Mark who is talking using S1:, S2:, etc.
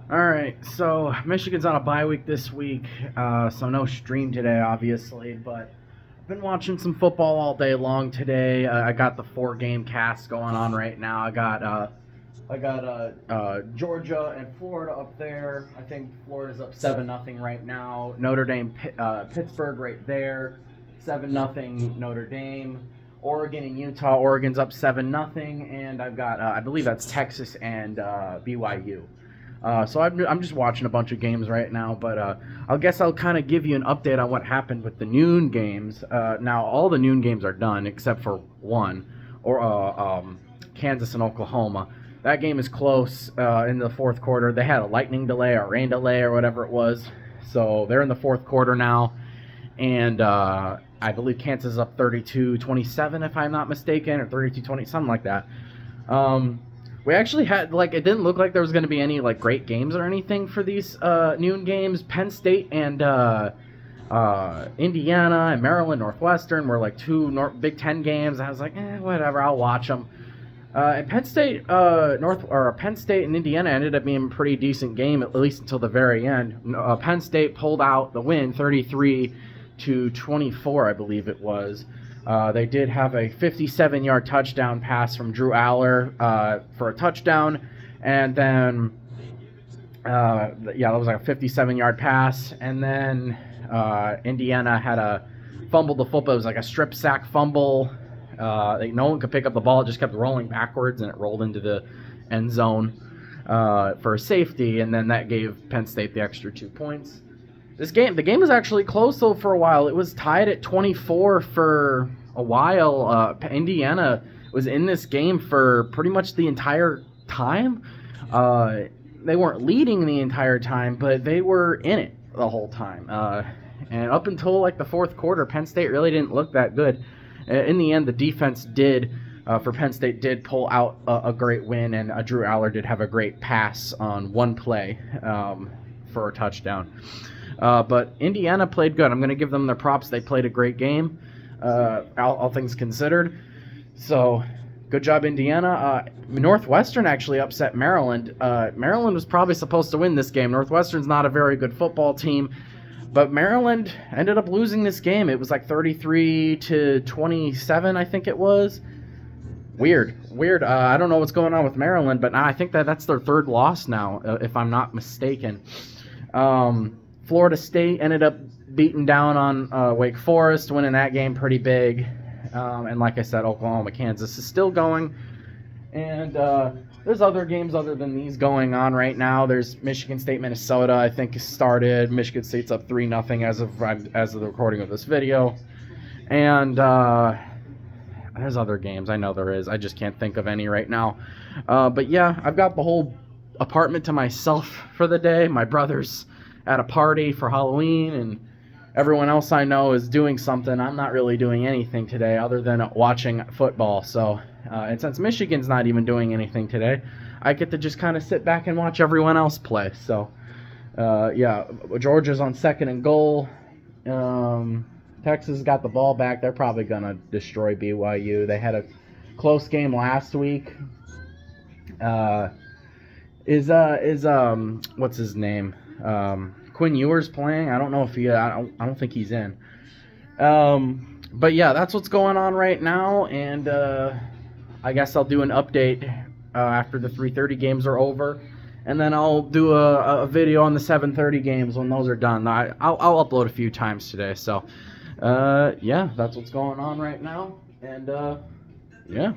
S1: All right, so Michigan's on a bye week this week, so no stream today, obviously. But I've been watching some football all day long today. I got the four-game cast going on right now. I got Georgia and Florida up there. I think Florida's up 7-0 right now. Notre Dame, Pittsburgh right there, 7-0 Notre Dame. Oregon and Utah. Oregon's up 7-0, and I've got I believe that's Texas and BYU. So I'm just watching a bunch of games right now, but I guess I'll kind of give you an update on what happened with the noon games. Now all the noon games are done except for one, or Kansas and Oklahoma. That game is close in the fourth quarter. They had a lightning delay or rain delay or whatever it was, so they're in the fourth quarter now, and I believe Kansas is up 32-27 if I'm not mistaken, or 32-20, something like that. We actually had, it didn't look like there was going to be any, great games or anything for these noon games. Penn State and Indiana and Maryland, Northwestern were, two Big Ten games. I was like, whatever, I'll watch them. And Penn State, Penn State and Indiana ended up being a pretty decent game, at least until the very end. Penn State pulled out the win, 33-24, I believe it was. They did have a 57-yard touchdown pass from Drew Aller for a touchdown, and then that was like a 57-yard pass, and then Indiana had fumbled the football. It was like a strip sack fumble. No one could pick up the ball. It just kept rolling backwards, and it rolled into the end zone for a safety, and then that gave Penn State the extra 2 points. The game was actually close though for a while. It was tied at 24 for a while. Indiana was in this game for pretty much the entire time. They weren't leading the entire time, but they were in it the whole time. And up until the fourth quarter, Penn State really didn't look that good. In the end, the defense for Penn State did pull out a great win, and Drew Aller did have a great pass on one play for a touchdown. But Indiana played good. I'm going to give them their props. They played a great game, all things considered. So, good job, Indiana. Northwestern actually upset Maryland. Maryland was probably supposed to win this game. Northwestern's not a very good football team, but Maryland ended up losing this game. It was 33-27, I think it was. Weird. I don't know what's going on with Maryland, but I think that's their third loss now, if I'm not mistaken. Florida State ended up beating down on Wake Forest, winning that game pretty big. And like I said, Oklahoma, Kansas is still going. And there's other games other than these going on right now. There's Michigan State, Minnesota, I think, has started. Michigan State's up 3-0 as of the recording of this video. And there's other games. I know there is. I just can't think of any right now. But yeah, I've got the whole apartment to myself for the day. My brother's at a party for Halloween, and everyone else I know is doing something. I'm not really doing anything today other than watching football. So, and since Michigan's not even doing anything today, I get to just kind of sit back and watch everyone else play. So, Georgia's on 2nd and goal. Texas got the ball back. They're probably gonna destroy BYU. They had a close game last week. What's his name? Quinn Ewers playing. I don't know if I don't think he's in. But yeah, that's what's going on right now, and I guess I'll do an update after the 3:30 games are over, and then I'll do a video on the 7:30 games when those are done. I'll upload a few times today. So that's what's going on right now, and yeah.